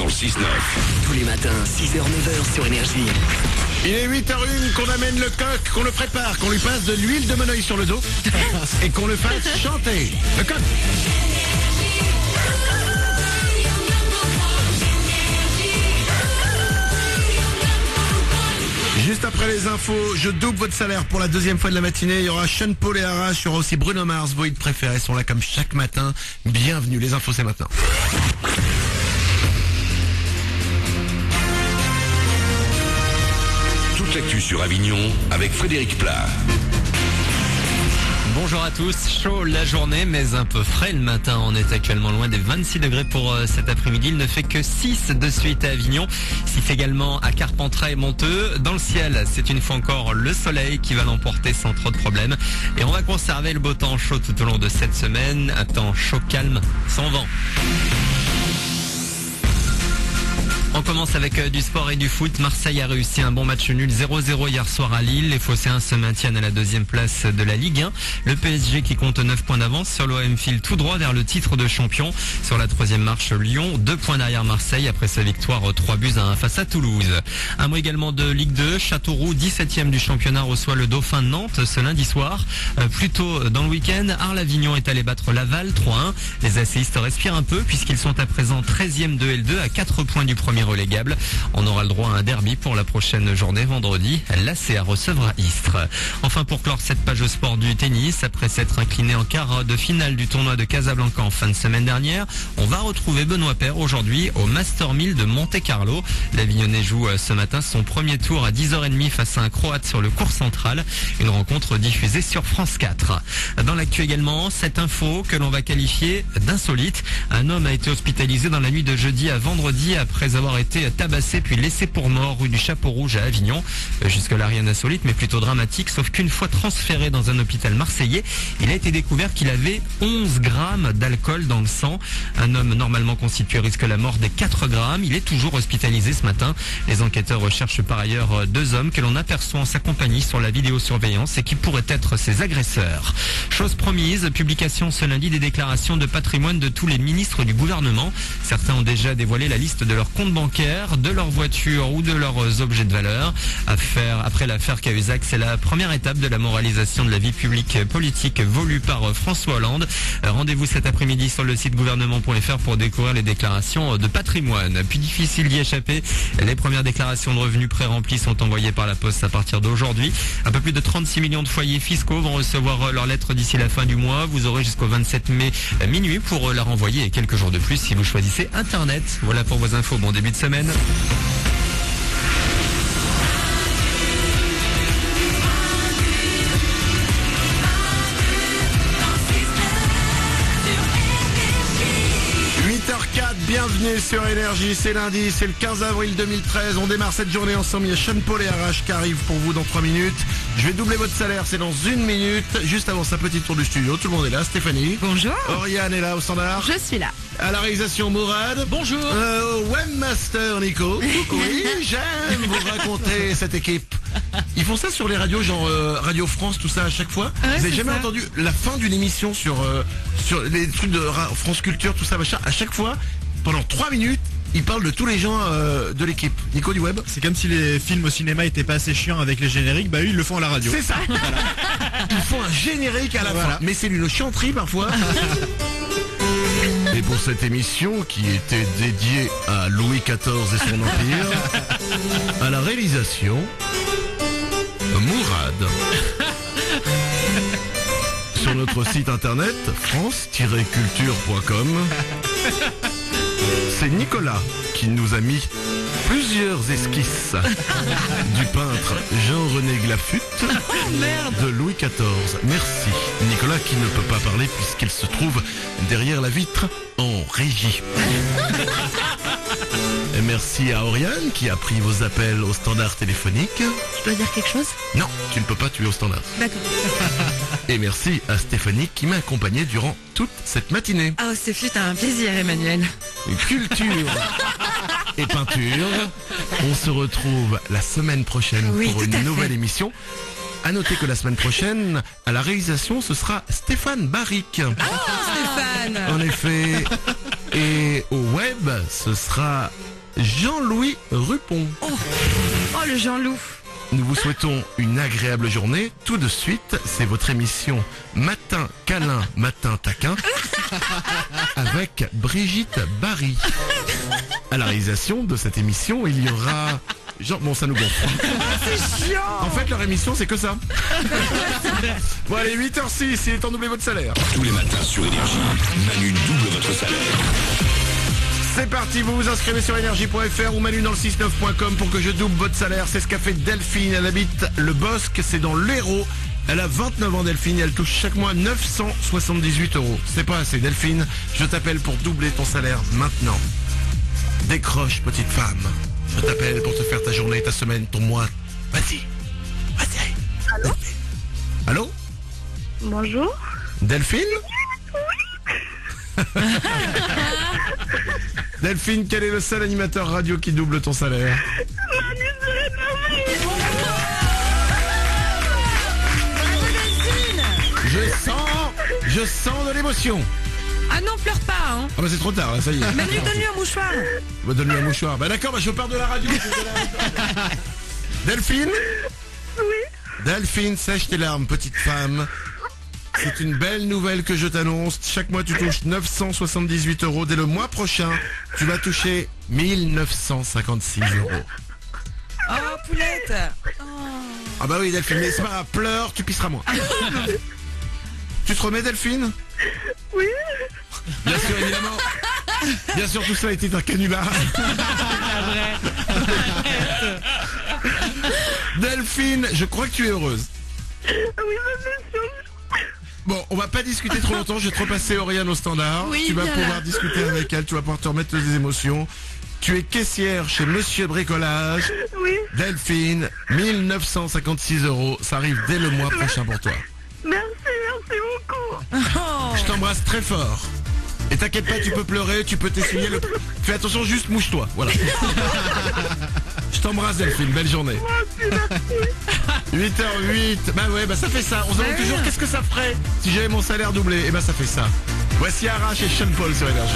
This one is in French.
le 6-9. Tous les matins, 6h-9h sur Énergie. Il est 8h01 qu'on amène le coq, qu'on le prépare, qu'on lui passe de l'huile de Moneuil sur le dos et qu'on le fasse chanter. Le coq. Juste après les infos, je double votre salaire pour la deuxième fois de la matinée. Il y aura Sean Paul et Arras, il y aura aussi Bruno Mars. Vos hits préférés sont là comme chaque matin. Bienvenue, les infos c'est maintenant. Toute l'actu sur Avignon avec Frédéric Plat. Bonjour à tous, chaud la journée mais un peu frais le matin. On est actuellement loin des 26 degrés pour cet après-midi. Il ne fait que 6 de suite à Avignon. C'est également à Carpentras et Monteux. Dans le ciel, c'est une fois encore le soleil qui va l'emporter sans trop de problèmes. Et on va conserver le beau temps chaud tout au long de cette semaine. Un temps chaud calme, sans vent. On commence avec du sport et du foot. Marseille a réussi un bon match nul 0-0 hier soir à Lille. Les Phocéens se maintiennent à la deuxième place de la Ligue 1. Le PSG qui compte 9 points d'avance sur l'OM file tout droit vers le titre de champion. Sur la troisième marche, Lyon, 2 points derrière Marseille après sa victoire 3-1 face à Toulouse. Un mot également de Ligue 2. Châteauroux, 17e du championnat, reçoit le Dauphin de Nantes ce lundi soir. Plus tôt dans le week-end, Arles-Avignon est allé battre Laval 3-1. Les asséistes respirent un peu puisqu'ils sont à présent 13e de L2 à 4 points du premier relégable. On aura le droit à un derby pour la prochaine journée vendredi. L'ACA recevra Istres. Enfin, pour clore cette page sport du tennis, après s'être incliné en quart de finale du tournoi de Casablanca en fin de semaine dernière, on va retrouver Benoît Paire aujourd'hui au Master 1000 de Monte-Carlo. L'Avignonnais joue ce matin son premier tour à 10h30 face à un Croate sur le court central. Une rencontre diffusée sur France 4. Dans l'actu également, cette info que l'on va qualifier d'insolite. Un homme a été hospitalisé dans la nuit de jeudi à vendredi après avoir été tabassé puis laissé pour mort rue du Chapeau Rouge à Avignon. Jusque-là rien d'insolite mais plutôt dramatique, sauf qu'une fois transféré dans un hôpital marseillais, il a été découvert qu'il avait 11 grammes d'alcool dans le sang. Un homme normalement constitué risque la mort des 4 grammes. Il est toujours hospitalisé ce matin. Les enquêteurs recherchent par ailleurs 2 hommes que l'on aperçoit en sa compagnie sur la vidéosurveillance et qui pourraient être ses agresseurs. Chose promise, publication ce lundi des déclarations de patrimoine de tous les ministres du gouvernement. Certains ont déjà dévoilé la liste de leurs comptes bancaires, de leur voiture ou de leurs objets de valeur. Après l'affaire Cahuzac, c'est la première étape de la moralisation de la vie publique politique voulue par François Hollande. Rendez-vous cet après-midi sur le site gouvernement.fr pour découvrir les déclarations de patrimoine. Puis difficile d'y échapper, les premières déclarations de revenus pré-remplies sont envoyées par la poste à partir d'aujourd'hui. Un peu plus de 36 millions de foyers fiscaux vont recevoir leur lettre d'ici la fin du mois. Vous aurez jusqu'au 27 mai minuit pour la renvoyer et quelques jours de plus si vous choisissez Internet. Voilà pour vos infos. Bon début de semaine. Bienvenue sur Énergie, c'est lundi, c'est le 15 avril 2013, on démarre cette journée ensemble, il y a Sean Paul et Arras qui arrivent pour vous dans 3 minutes. Je vais doubler votre salaire, c'est dans 1 minute, juste avant sa petite tour du studio, tout le monde est là, Stéphanie. Bonjour. Oriane est là au standard. Je suis là. À la réalisation Mourad. Bonjour. Webmaster Nico. Oui, j'aime vous raconter cette équipe. Ils font ça sur les radios, genre Radio France, tout ça à chaque fois. Ouais, vous avez c'est jamais ça. entendu la fin d'une émission sur les trucs de France Culture, tout ça, machin. À chaque fois, pendant 3 minutes, ils parlent de tous les gens de l'équipe. Nico du web. C'est comme si les films au cinéma étaient pas assez chiants avec les génériques, bah eux ils le font à la radio. C'est ça. Voilà. Ils font un générique à la fin. Mais c'est une chanterie parfois. Et pour cette émission qui était dédiée à Louis XIV et son empire, à la réalisation, Mourad. Sur notre site internet, france-culture.com, c'est Nicolas qui nous a mis plusieurs esquisses du peintre Jean-René Glafut de Louis XIV. Merci. Nicolas qui ne peut pas parler puisqu'il se trouve derrière la vitre en régie. Et merci à Oriane qui a pris vos appels au standard téléphonique. Je dois dire quelque chose? Non, tu ne peux pas, tu es au standard. D'accord. Et merci à Stéphanie qui m'a accompagné durant toute cette matinée. Oh, ce fut un plaisir, Emmanuel. Culture et peinture. On se retrouve la semaine prochaine Oui, pour tout à une fait. nouvelle émission. À noter que la semaine prochaine, à la réalisation, ce sera Stéphane Barrique. Stéphane. En effet. Et au web, ce sera Jean-Louis Rupon. Oh, le Jean-Loup. Nous vous souhaitons une agréable journée. Tout de suite, c'est votre émission Matin câlin, matin taquin avec Brigitte Barry. À la réalisation de cette émission, il y aura... Bon, ça nous gonfle. C'est chiant. En fait, leur émission, c'est que ça. Bon, allez, 8h06, il est temps de doubler votre salaire. Tous les matins sur Énergie, Manu double votre salaire. C'est parti, vous vous inscrivez sur énergie.fr ou Manu dans le 69.com pour que je double votre salaire. C'est ce qu'a fait Delphine. Elle habite le Bosque, c'est dans l'Hérault. Elle a 29 ans, Delphine, et elle touche chaque mois 978 €. C'est pas assez, Delphine. Je t'appelle pour doubler ton salaire maintenant. Décroche, petite femme. Je t'appelle pour te faire ta journée, ta semaine, ton mois. Vas-y. Allô? Allô? Bonjour. Delphine? Delphine, quel est le seul animateur radio qui double ton salaire? Je sens de l'émotion. Ah non, pleure pas, hein. Ah bah c'est trop tard, là, ça y est. Manu, donne-lui un mouchoir. Bah donne-lui un mouchoir. Bah d'accord, bah je pars de la radio. Delphine? Oui. Delphine, sèche tes larmes, petite femme. C'est une belle nouvelle que je t'annonce. Chaque mois, tu touches 978 €. Dès le mois prochain, tu vas toucher 1956 €. Oh, poulette. Ah bah oui, Delphine, mais c'est pas grave, pleure, tu pisseras moins. Tu te remets, Delphine? Oui. Bien sûr, évidemment. Bien sûr, tout ça a été un canular. Delphine, je crois que tu es heureuse. Oui, c'est sûr. Bon, on va pas discuter trop longtemps, je vais te repasser Oriane au standard. Oui, tu vas bien pouvoir là. discuter avec elle, tu vas pouvoir te remettre des émotions. Tu es caissière chez Monsieur Bricolage. Oui. Delphine, 1956 €. Ça arrive dès le mois prochain pour toi. Merci beaucoup. Je t'embrasse très fort. Et t'inquiète pas, tu peux pleurer, tu peux t'essuyer le... Fais attention, juste mouche-toi, voilà. Je t'embrasse Delphine, belle journée. 8h08, bah ouais, bah ça fait ça. On se demande toujours qu'est-ce que ça ferait si j'avais mon salaire doublé. Et bah ça fait ça. Voici Arrache et Sean Paul sur Énergie.